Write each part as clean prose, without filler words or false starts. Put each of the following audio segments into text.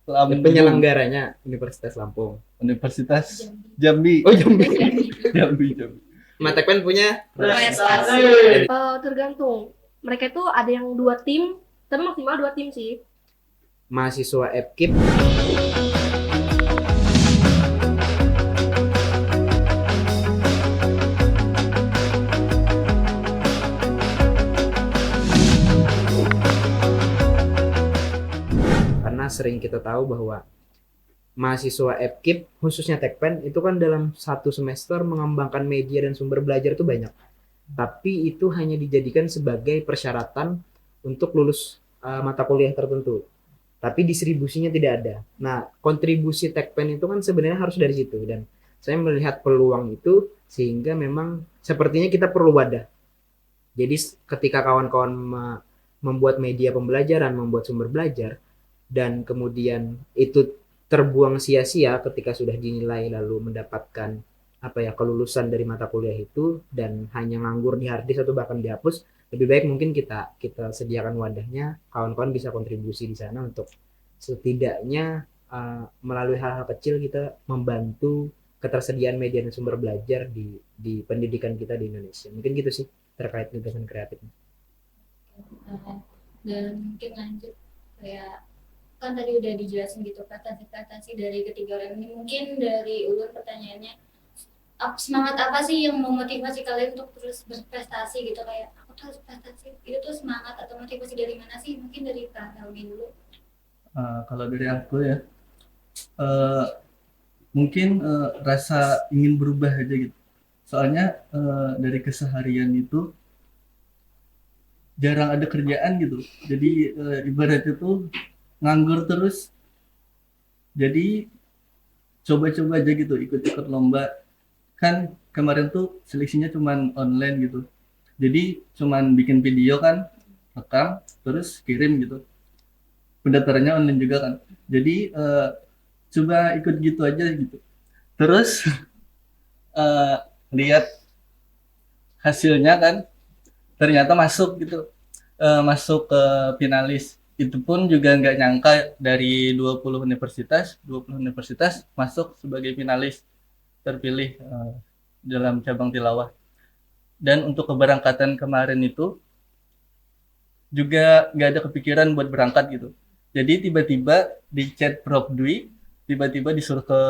Penyelenggaranya Universitas Lampung. Universitas Jambi. Oh, Jambi. Jambi. Matekpen punya prestasi. Tergantung. Mereka itu ada yang 2 tim, tapi maksimal 2 tim sih. mahasiswa FKIP. Karena sering kita tahu bahwa mahasiswa FKIP khususnya Tekpen itu kan dalam 1 semester mengembangkan media dan sumber belajar itu banyak. Tapi itu hanya dijadikan sebagai persyaratan untuk lulus mata kuliah tertentu. Tapi distribusinya tidak ada. Nah, kontribusi Tekpen itu kan sebenarnya harus dari situ, dan saya melihat peluang itu sehingga memang sepertinya kita perlu wadah. Jadi ketika kawan-kawan membuat media pembelajaran, membuat sumber belajar, dan kemudian itu terbuang sia-sia ketika sudah dinilai lalu mendapatkan kelulusan dari mata kuliah itu dan hanya nganggur di harddisk atau bahkan dihapus, lebih baik mungkin kita sediakan wadahnya, kawan-kawan bisa kontribusi di sana untuk setidaknya melalui hal-hal kecil kita membantu ketersediaan media dan sumber belajar di pendidikan kita di Indonesia. Mungkin gitu sih terkait gagasan kreatif. Dan mungkin lanjut kayak kan tadi udah dijelasin gitu prestasi dari ketiga orang ini. Mungkin dari Ulun pertanyaannya, semangat apa sih yang memotivasi kalian untuk terus berprestasi gitu, kayak aku tuh harus prestasi, itu tuh semangat atau motivasi dari mana sih? Mungkin dari Kak Helmi dulu. Kalau dari aku ya, mungkin rasa ingin berubah aja gitu. Soalnya dari keseharian itu jarang ada kerjaan gitu. Jadi ibaratnya tuh nganggur terus. Jadi coba-coba aja gitu, ikut-ikut lomba. Kan kemarin tuh seleksinya cuman online gitu. Jadi cuman bikin video kan, rekam, terus kirim gitu. Pendaftarannya online juga kan. Jadi coba ikut gitu aja gitu. Terus lihat hasilnya kan, ternyata masuk gitu. Masuk ke finalis. Itu pun juga nggak nyangka dari 20 universitas masuk sebagai finalis, terpilih dalam cabang tilawah. Dan untuk keberangkatan kemarin itu juga nggak ada kepikiran buat berangkat gitu. Jadi tiba-tiba di chat Prof Dwi, tiba-tiba disuruh ke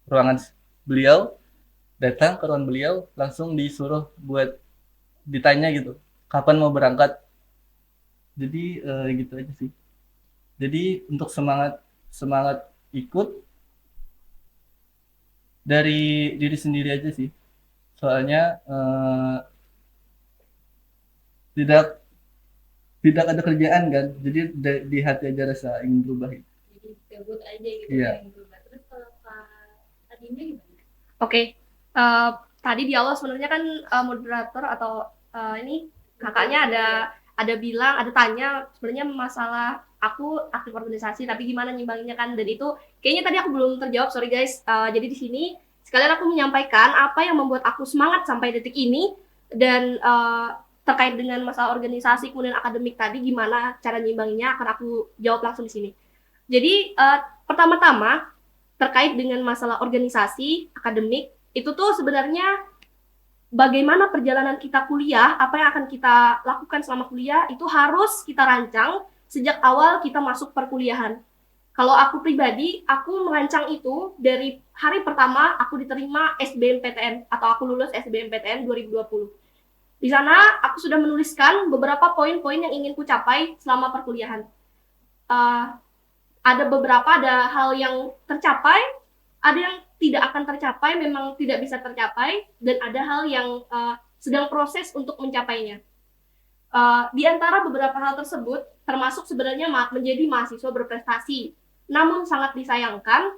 ruangan beliau, datang ke ruangan beliau, langsung disuruh buat ditanya gitu, kapan mau berangkat. Jadi gitu aja sih. Jadi untuk semangat ikut dari diri sendiri aja sih. Soalnya tidak ada kerjaan kan, jadi di hati aja rasa ingin berubah. Jadi gabut aja gitu, Iya. yang berubah. Terus kalau Kak Adinda gimana? Oke. Tadi di awal sebenarnya kan moderator atau ini kakaknya ada bilang, ada tanya sebenarnya masalah aku aktif organisasi tapi gimana nyimbanginnya kan, dan itu kayaknya tadi aku belum terjawab, sorry guys. Jadi di sini sekalian aku menyampaikan apa yang membuat aku semangat sampai detik ini, dan terkait dengan masalah organisasi kemudian akademik tadi gimana cara nyimbanginnya akan aku jawab langsung di sini. Jadi pertama-tama terkait dengan masalah organisasi akademik itu tuh sebenarnya bagaimana perjalanan kita kuliah, apa yang akan kita lakukan selama kuliah itu harus kita rancang sejak awal kita masuk perkuliahan. Kalau aku pribadi, aku merancang itu dari hari pertama aku diterima SBMPTN atau aku lulus SBMPTN 2020. Di sana aku sudah menuliskan beberapa poin-poin yang ingin ku capai selama perkuliahan. Ada hal yang tercapai, ada yang tidak akan tercapai, memang tidak bisa tercapai, dan ada hal yang sedang proses untuk mencapainya. Di antara beberapa hal tersebut, termasuk sebenarnya menjadi mahasiswa berprestasi. Namun sangat disayangkan,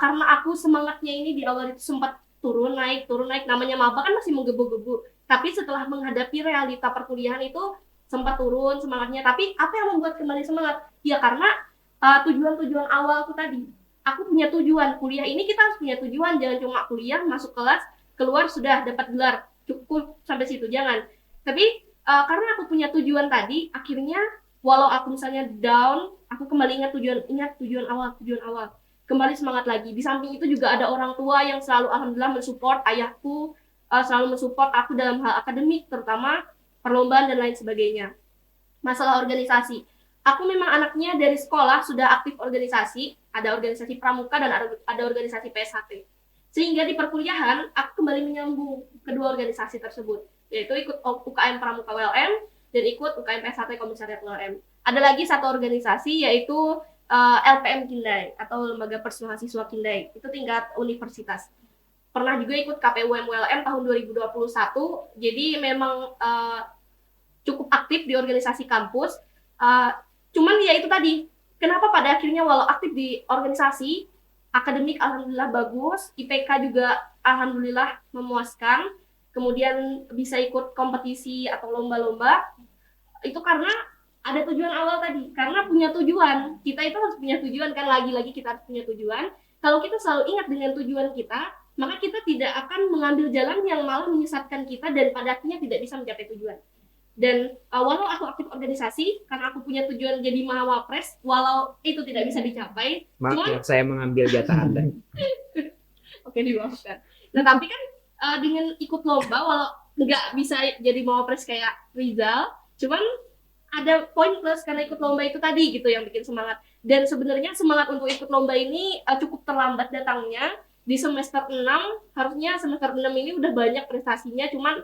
karena aku semangatnya ini di awal itu sempat turun naik, namanya maba kan masih menggebu-gebu. Tapi setelah menghadapi realita perkuliahan itu sempat turun semangatnya. Tapi apa yang membuat kembali semangat? Ya karena tujuan-tujuan awalku tadi. Aku punya tujuan, kuliah ini kita harus punya tujuan, jangan cuma kuliah, masuk kelas, keluar sudah dapat gelar, cukup sampai situ, jangan. Tapi karena aku punya tujuan tadi, akhirnya walau aku misalnya down aku kembali ingat tujuan awal. Kembali semangat lagi. Di samping itu juga ada orang tua yang selalu alhamdulillah mensupport ayahku, selalu mensupport aku dalam hal akademik, terutama perlombaan dan lain sebagainya. Masalah organisasi, aku memang anaknya dari sekolah sudah aktif organisasi, ada organisasi pramuka dan ada organisasi PSHT. Sehingga di perkuliahan aku kembali menyambung kedua organisasi tersebut, yaitu ikut UKM Pramuka WLM dan ikut UKM PSHT Komisariat WLM. Ada lagi satu organisasi yaitu LPM Kindai atau Lembaga Persuasiswa Kindai, itu tingkat universitas. Pernah juga ikut KPUM WLM tahun 2021, jadi memang cukup aktif di organisasi kampus. Cuman ya itu tadi, kenapa pada akhirnya walau aktif di organisasi, akademik alhamdulillah bagus, IPK juga alhamdulillah memuaskan, kemudian bisa ikut kompetisi atau lomba-lomba, itu karena ada tujuan awal tadi, karena punya tujuan. Kita itu harus punya tujuan kan, lagi-lagi kita harus punya tujuan. Kalau kita selalu ingat dengan tujuan kita, maka kita tidak akan mengambil jalan yang malah menyesatkan kita dan pada akhirnya tidak bisa mencapai tujuan. Dan walau aku aktif organisasi, karena aku punya tujuan jadi mahawapres, walau itu tidak bisa dicapai, Maaf, saya mengambil jatah Anda. oke dimaafkan. Nah tapi kan dengan ikut lomba, walau nggak bisa jadi mahawapres kayak Rizal, cuman ada poin plus karena ikut lomba itu tadi gitu yang bikin semangat. Dan sebenarnya semangat untuk ikut lomba ini cukup terlambat datangnya. Di semester 6, harusnya semester 6 ini udah banyak prestasinya, cuman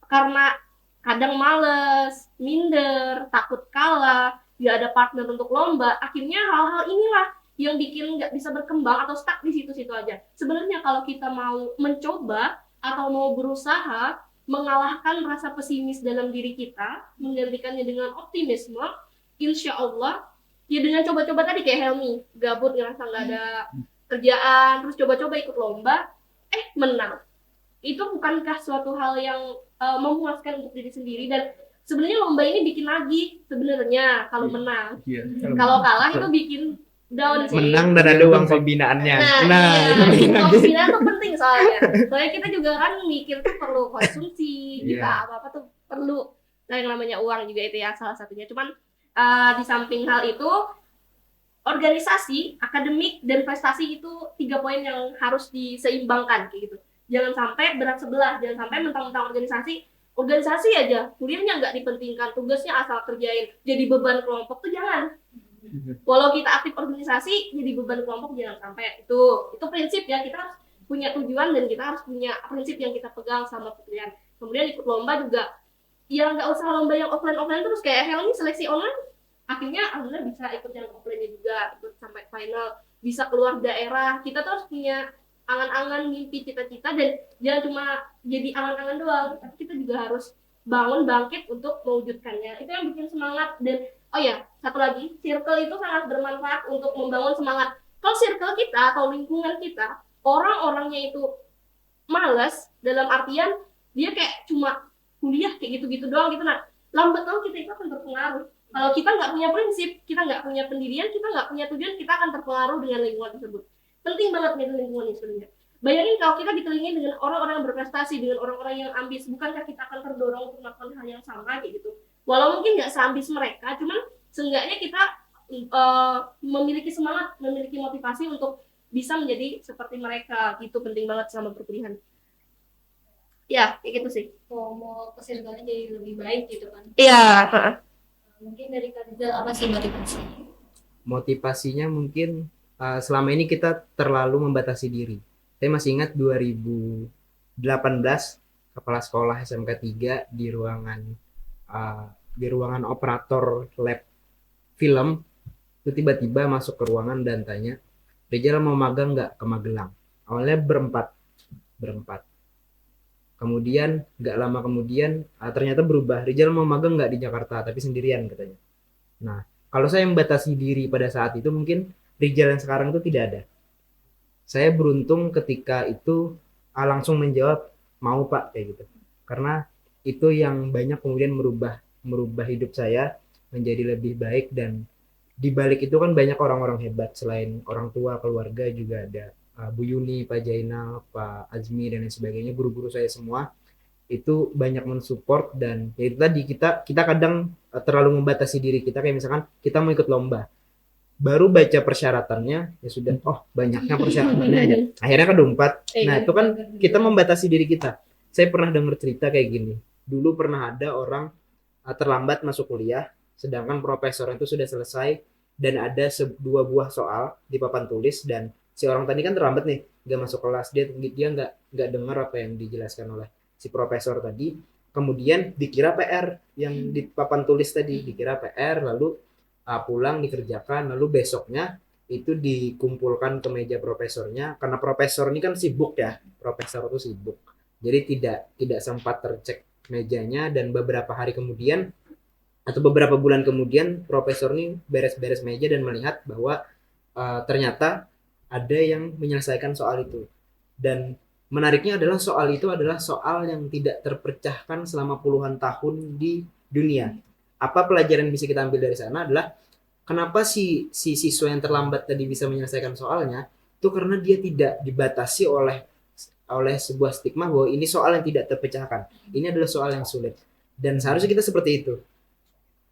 karena kadang males, minder, takut kalah, gak ada partner untuk lomba, akhirnya hal-hal inilah yang bikin gak bisa berkembang atau stuck di situ-situ aja. Sebenarnya kalau kita mau mencoba atau mau berusaha mengalahkan rasa pesimis dalam diri kita, menggantikannya dengan optimisme, insya Allah, ya dengan coba-coba tadi kayak Helmi, gabut ngerasa nggak ada kerjaan, terus coba-coba ikut lomba, menang. Itu bukankah suatu hal yang memuaskan untuk diri sendiri? Dan sebenarnya lomba ini bikin lagi sebenarnya kalau menang. Iya. Kalau kalah itu bikin down sih. Menang dan ada uang pembinaannya. Nah, itu uang pembinaan tuh penting soalnya. Soalnya kita juga kan mikir tuh perlu konsumsi, kita apa-apa tuh perlu. Nah, yang namanya uang juga itu ya salah satunya. Cuman di samping hal itu, organisasi, akademik, dan prestasi itu 3 poin yang harus diseimbangkan kayak gitu. Jangan sampai berat sebelah, jangan sampai mentang-mentang organisasi aja, kuliahnya nggak dipentingkan, tugasnya asal kerjain, jadi beban kelompok tuh jangan. Walau kita aktif organisasi, jadi beban kelompok jangan sampai. Itu prinsip ya, kita harus punya tujuan dan kita harus punya prinsip yang kita pegang sama kuliah. Kemudian ikut lomba juga, ya nggak usah lomba yang offline terus kayak Helmi seleksi online, akhirnya alhamdulillah bisa ikut yang offline-nya juga, ikut sampai final, bisa keluar daerah. Kita tuh harus punya angan-angan, mimpi, cita-cita, dan jangan cuma jadi angan-angan doang, tapi kita juga harus bangkit untuk mewujudkannya. Itu yang bikin semangat. Dan oh ya, satu lagi, circle itu sangat bermanfaat untuk membangun semangat. Kalau circle kita atau lingkungan kita, orang-orangnya itu malas, dalam artian dia kayak cuma kuliah kayak gitu-gitu doang gitu, nah lambat laun kita itu akan terpengaruh. Kalau kita nggak punya prinsip, kita nggak punya pendirian, kita nggak punya tujuan, kita akan terpengaruh dengan lingkungan tersebut. Penting banget nih lingkungan ini sebenarnya. Bayangin kalau kita dikelilingi dengan orang-orang yang berprestasi, dengan orang-orang yang ambis, bukankah kita akan terdorong untuk melakukan hal yang sama kayak gitu? Walau mungkin nggak seambis mereka, cuman seenggaknya kita memiliki semangat, memiliki motivasi untuk bisa menjadi seperti mereka. Itu penting banget sama perkuliahan. Ya, kayak gitu sih. Mau ke circle-nya jadi lebih baik gitu kan. Iya. Mungkin dari Kak Rizal apa sih motivasi? Motivasinya mungkin selama ini kita terlalu membatasi diri. Saya masih ingat 2018 kepala sekolah SMK 3 di ruangan operator lab film itu tiba-tiba masuk ke ruangan dan tanya, Rizal mau magang nggak ke Magelang? Awalnya berempat. Kemudian nggak lama kemudian ternyata berubah, Rizal mau magang nggak di Jakarta tapi sendirian katanya. Nah, kalau saya membatasi diri pada saat itu, mungkin Rizal yang sekarang itu tidak ada. Saya beruntung ketika itu langsung menjawab mau Pak kayak gitu, karena itu yang banyak kemudian merubah hidup saya menjadi lebih baik. Dan di balik itu kan banyak orang-orang hebat, selain orang tua, keluarga juga ada Bu Yuni, Pak Jainal, Pak Azmi dan lain sebagainya, guru-guru saya semua itu banyak mensupport. Dan ya itu tadi kita kadang terlalu membatasi diri kita, kayak misalkan kita mau ikut lomba, baru baca persyaratannya ya sudah, oh banyaknya persyaratannya ya. Akhirnya kan 4. Nah itu kan kita membatasi diri kita. Saya pernah dengar cerita kayak gini, dulu pernah ada orang terlambat masuk kuliah, sedangkan profesor itu sudah selesai dan ada 2 buah soal di papan tulis, dan si orang tadi kan terlambat nih, nggak masuk kelas, dia nggak dengar apa yang dijelaskan oleh si profesor tadi. Kemudian dikira PR yang di papan tulis tadi, dikira PR, lalu pulang dikerjakan, lalu besoknya itu dikumpulkan ke meja profesornya, karena profesor ini kan sibuk ya, profesor itu sibuk, jadi tidak sempat tercek mejanya, dan beberapa hari kemudian atau beberapa bulan kemudian profesor ini beres-beres meja dan melihat bahwa ternyata ada yang menyelesaikan soal itu. Dan menariknya adalah soal itu adalah soal yang tidak terpecahkan selama puluhan tahun di dunia. Apa pelajaran bisa kita ambil dari sana adalah kenapa si siswa yang terlambat tadi bisa menyelesaikan soalnya, itu karena dia tidak dibatasi oleh sebuah stigma bahwa ini soal yang tidak terpecahkan, ini adalah soal yang sulit. Dan seharusnya kita seperti itu,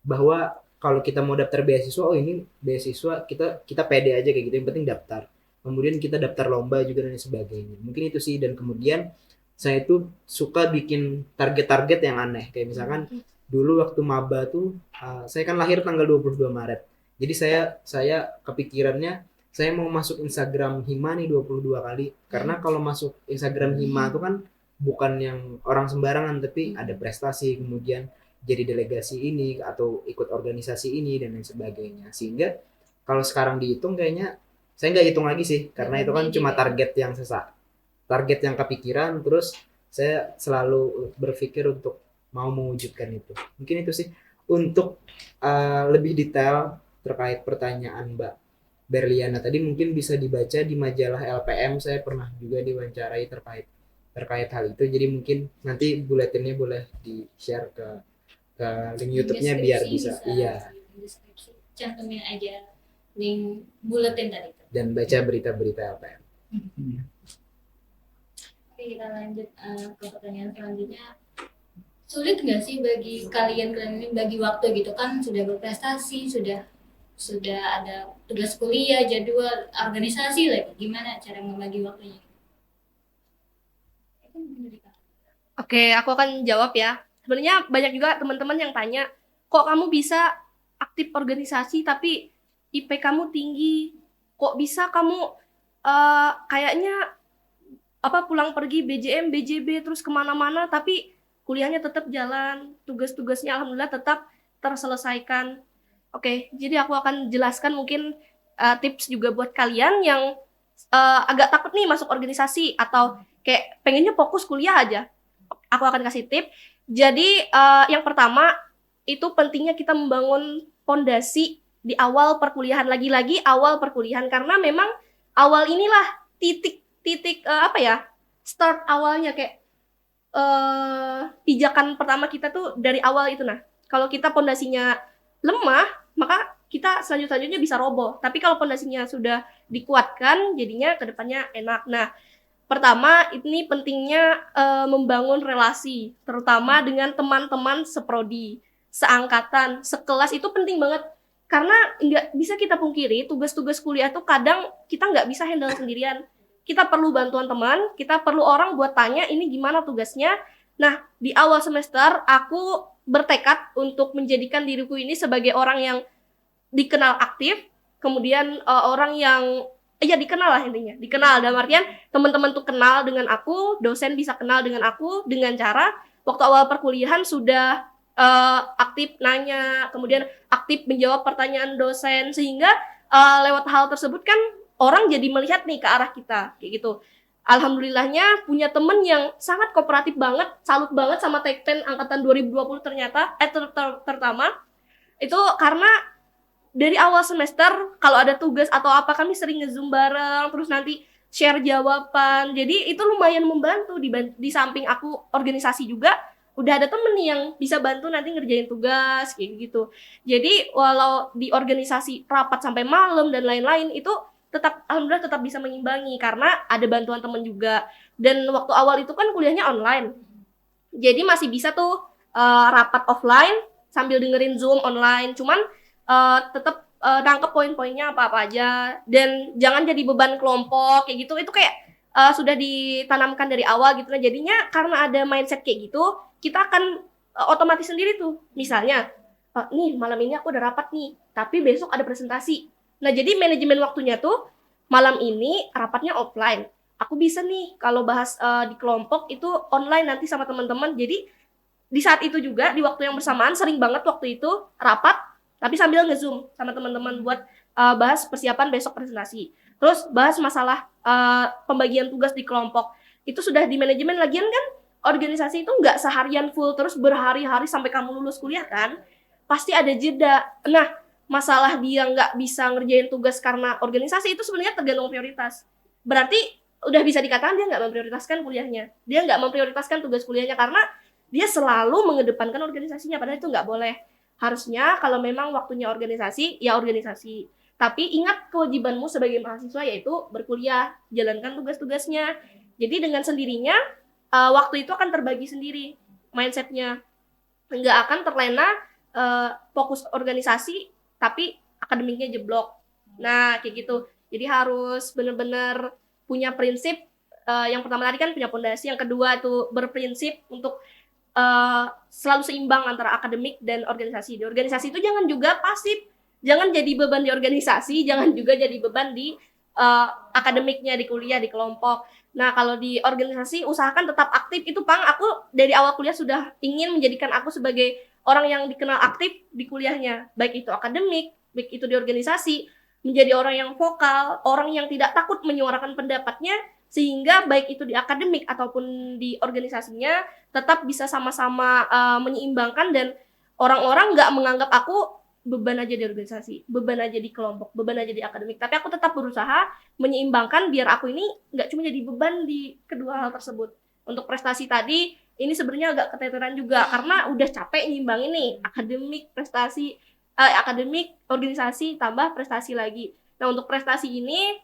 bahwa kalau kita mau daftar beasiswa, oh ini beasiswa, kita pede aja kayak gitu, yang penting daftar. Kemudian kita daftar lomba juga dan sebagainya. Mungkin itu sih. Dan kemudian saya itu suka bikin target-target yang aneh, kayak misalkan dulu waktu maba tuh saya kan lahir tanggal 22 Maret. Jadi saya kepikirannya saya mau masuk Instagram Hima nih 22 kali. Karena kalau masuk Instagram Hima tuh kan bukan yang orang sembarangan, tapi ada prestasi, kemudian jadi delegasi ini atau ikut organisasi ini dan lain sebagainya. Sehingga kalau sekarang dihitung kayaknya saya nggak hitung lagi sih, karena itu kan cuma target yang sesak, target yang kepikiran, terus saya selalu berpikir untuk mau mewujudkan itu. Mungkin itu sih. Untuk lebih detail terkait pertanyaan Mbak Berliana tadi, mungkin bisa dibaca di majalah LPM. Saya pernah juga diwawancarai terkait hal itu. Jadi mungkin nanti buletinnya boleh di-share ke link YouTube-nya biar bisa. Iya. Cantumin aja link buletin tadi. Dan baca berita-berita LPM. Oke, kita lanjut ke pertanyaan selanjutnya. Sulit nggak sih bagi kalian ini bagi waktu gitu kan, sudah berprestasi, sudah ada tugas kuliah, jadwal, organisasi lagi, gimana cara membagi waktunya? Oke, aku akan jawab ya. Sebenarnya banyak juga teman-teman yang tanya, kok kamu bisa aktif organisasi tapi IP kamu tinggi? Kok bisa kamu kayaknya pulang pergi BJM, BJB terus kemana-mana tapi kuliahnya tetap jalan, tugas-tugasnya alhamdulillah tetap terselesaikan. Oke, jadi aku akan jelaskan mungkin tips juga buat kalian yang agak takut nih masuk organisasi atau kayak pengennya fokus kuliah aja. Aku akan kasih tip. Jadi yang pertama itu pentingnya kita membangun fondasi di awal perkuliahan, lagi-lagi awal perkuliahan, karena memang awal inilah titik start awalnya, kayak pijakan pertama kita tuh dari awal itu. Nah, kalau kita pondasinya lemah, maka kita selanjutnya bisa roboh. Tapi kalau pondasinya sudah dikuatkan, jadinya kedepannya enak. Nah, pertama ini pentingnya membangun relasi, terutama dengan teman-teman seprodi, seangkatan, sekelas, itu penting banget. Karena nggak bisa kita pungkiri, tugas-tugas kuliah tuh kadang kita nggak bisa handle sendirian. Kita perlu bantuan teman, kita perlu orang buat tanya ini gimana tugasnya. Nah, di awal semester aku bertekad untuk menjadikan diriku ini sebagai orang yang dikenal aktif, kemudian orang yang dikenal lah intinya. Dikenal dalam artian teman-teman tuh kenal dengan aku, dosen bisa kenal dengan aku dengan cara waktu awal perkuliahan sudah aktif nanya, kemudian aktif menjawab pertanyaan dosen, sehingga lewat hal tersebut kan orang jadi melihat nih ke arah kita kayak gitu. Alhamdulillahnya punya temen yang sangat kooperatif banget, salut banget sama Tekten angkatan 2020 ternyata terutama itu karena dari awal semester kalau ada tugas atau apa kami sering nge-zoom bareng, terus nanti share jawaban. Jadi itu lumayan membantu di samping aku organisasi juga udah ada temen nih yang bisa bantu nanti ngerjain tugas kayak gitu. Jadi walau di organisasi rapat sampai malam dan lain-lain itu alhamdulillah tetap bisa mengimbangi karena ada bantuan teman juga. Dan waktu awal itu kan kuliahnya online, jadi masih bisa tuh rapat offline sambil dengerin Zoom online. Cuman tetap nangkep poin-poinnya apa-apa aja, dan jangan jadi beban kelompok kayak gitu. Itu kayak sudah ditanamkan dari awal gitu. Nah jadinya karena ada mindset kayak gitu, kita akan otomatis sendiri tuh. Misalnya nih malam ini aku udah rapat nih, tapi besok ada presentasi. Nah jadi manajemen waktunya tuh malam ini rapatnya offline. Aku bisa nih kalau bahas di kelompok itu online nanti sama teman-teman. Jadi di saat itu juga di waktu yang bersamaan sering banget waktu itu rapat tapi sambil nge-zoom sama teman-teman buat bahas persiapan besok presentasi. Terus bahas masalah pembagian tugas di kelompok. Itu sudah di manajemen. Lagian kan organisasi itu nggak seharian full terus berhari-hari sampai kamu lulus kuliah kan. Pasti ada jeda. Nah, masalah dia nggak bisa ngerjain tugas karena organisasi itu sebenarnya tergantung prioritas. Berarti udah bisa dikatakan dia nggak memprioritaskan kuliahnya. Dia nggak memprioritaskan tugas kuliahnya karena dia selalu mengedepankan organisasinya, padahal itu nggak boleh. Harusnya kalau memang waktunya organisasi, ya organisasi. Tapi ingat kewajibanmu sebagai mahasiswa yaitu berkuliah, jalankan tugas-tugasnya. Jadi dengan sendirinya waktu itu akan terbagi sendiri mindsetnya. Nggak akan terlena fokus organisasi, tapi akademiknya jeblok. Nah, kayak gitu. Jadi harus benar-benar punya prinsip. Yang pertama tadi kan punya fondasi, yang kedua itu berprinsip untuk selalu seimbang antara akademik dan organisasi. Di organisasi itu jangan juga pasif, jangan jadi beban di organisasi, jangan juga jadi beban di akademiknya, di kuliah, di kelompok. Nah, kalau di organisasi usahakan tetap aktif. Itu Pang, aku dari awal kuliah sudah ingin menjadikan aku sebagai orang yang dikenal aktif di kuliahnya, baik itu akademik, baik itu di organisasi, menjadi orang yang vokal, orang yang tidak takut menyuarakan pendapatnya, sehingga baik itu di akademik ataupun di organisasinya tetap bisa sama-sama menyeimbangkan, dan orang-orang nggak menganggap aku beban aja di organisasi, beban aja di kelompok, beban aja di akademik. Tapi aku tetap berusaha menyeimbangkan biar aku ini nggak cuma jadi beban di kedua hal tersebut. Untuk prestasi tadi, ini sebenarnya agak keteteran juga karena udah capek nyimbangin nih akademik, prestasi, akademik, organisasi, tambah prestasi lagi. Nah untuk prestasi ini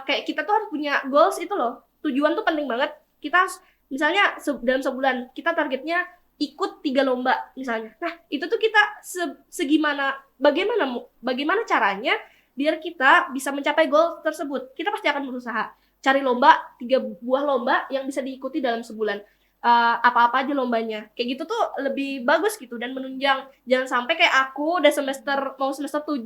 kayak kita tuh harus punya goals itu loh. Tujuan tuh penting banget. Kita misalnya dalam sebulan kita targetnya ikut 3 lomba misalnya. Nah, itu tuh kita bagaimana caranya biar kita bisa mencapai goal tersebut. Kita pasti akan berusaha cari lomba, 3 buah lomba yang bisa diikuti dalam sebulan. Apa-apa aja lombanya. Kayak gitu tuh lebih bagus gitu dan menunjang. Jangan sampai kayak aku udah mau semester 7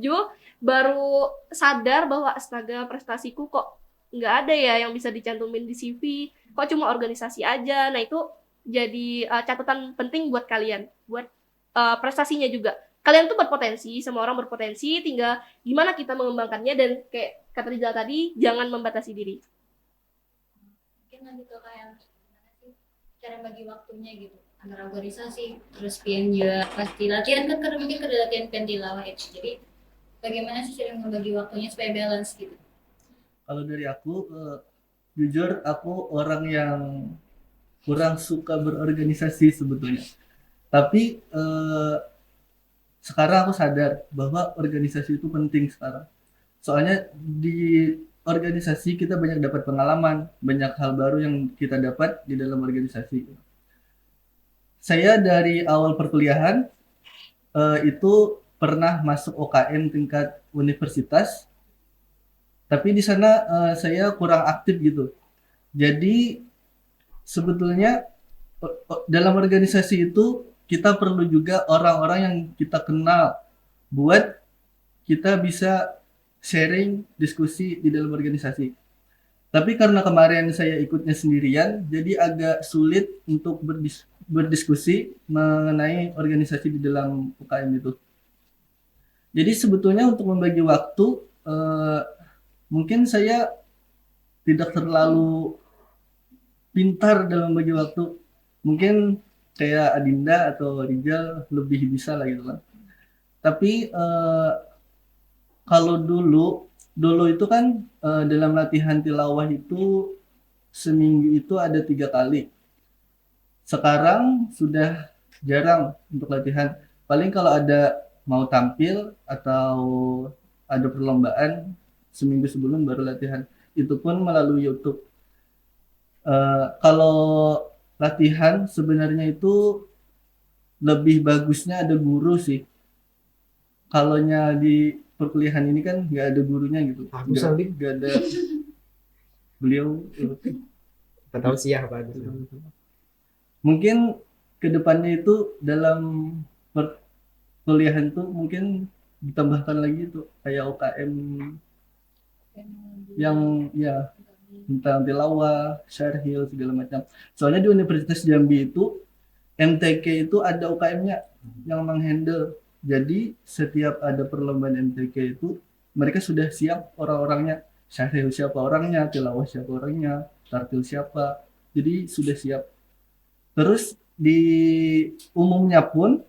baru sadar bahwa astaga prestasiku kok nggak ada ya yang bisa dicantumin di CV, kok cuma organisasi aja. Nah itu jadi catatan penting buat kalian, buat prestasinya juga. Kalian tuh berpotensi, semua orang berpotensi, tinggal gimana kita mengembangkannya, dan kayak kata Rizal tadi, jangan membatasi diri. Mungkin lanjut ke kayak gimana sih cara bagi waktunya gitu antara organisasi terus pian juga pasti latihan kan, karena mungkin ada latihan pian tilawah itu. Jadi bagaimana sih cara membagi waktunya supaya balance gitu? Kalau dari aku, jujur aku orang yang kurang suka berorganisasi sebetulnya. Tapi sekarang aku sadar bahwa organisasi itu penting sekarang. Soalnya di organisasi kita banyak dapat pengalaman, banyak hal baru yang kita dapat di dalam organisasi. Saya dari awal perkuliahan itu pernah masuk OKM tingkat universitas, tapi di sana saya kurang aktif gitu. Jadi sebetulnya dalam organisasi itu kita perlu juga orang-orang yang kita kenal buat kita bisa sharing, diskusi di dalam organisasi. Tapi karena kemarin saya ikutnya sendirian, jadi agak sulit untuk berdiskusi mengenai organisasi di dalam UKM itu. Jadi sebetulnya untuk membagi waktu, mungkin saya tidak terlalu pintar dalam membagi waktu. Mungkin kayak Adinda atau Rizal lebih bisa lah gitu kan. Tapi kalau dulu itu kan dalam latihan tilawah itu seminggu itu ada 3 kali. Sekarang sudah jarang untuk latihan. Paling kalau ada mau tampil atau ada perlombaan seminggu sebelum baru latihan. Itu pun melalui YouTube. Kalau latihan sebenarnya itu lebih bagusnya ada guru sih. Kalaunya di perkuliahan ini kan nggak ada gurunya gitu. Agus Salim. Nggak ada beliau. Nggak tahu siapa gitu. Mungkin kedepannya itu dalam perkuliahan tuh mungkin ditambahkan lagi tuh kayak UKM yang ya tentang tilawah, syarhil segala macam. Soalnya di Universitas Jambi itu MTK itu ada UKM-nya yang menghandle. Jadi setiap ada perlombaan MTK itu mereka sudah siap orang-orangnya, syarhil siapa orangnya, tilawah siapa orangnya, tartil siapa. Jadi sudah siap. Terus di umumnya pun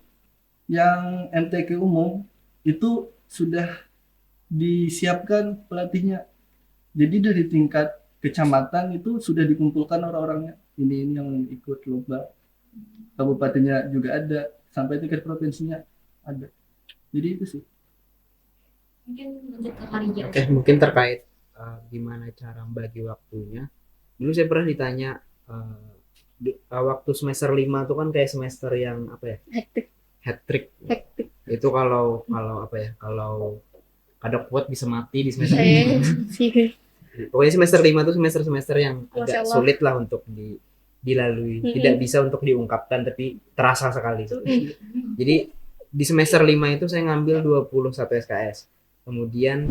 yang MTK umum itu sudah disiapkan pelatihnya. Jadi dari tingkat kecamatan itu sudah dikumpulkan orang-orangnya. Ini yang ikut lomba. Kabupatennya juga ada, sampai tingkat provinsinya ada. Jadi itu sih. Mungkin lanjut ke Karija. Oke, mungkin terkait gimana cara membagi waktunya. Dulu saya pernah ditanya waktu semester 5 itu kan kayak semester yang apa ya? Hektik. Hat trick. Itu kalau apa ya? Kalau kadok kuat bisa mati di semester 5. Pokoknya semester 5 itu semester yang Masya agak Allah. sulit lah untuk dilalui. Tidak bisa untuk diungkapkan tapi terasa sekali. Jadi di semester 5 itu saya ngambil 21 SKS. Kemudian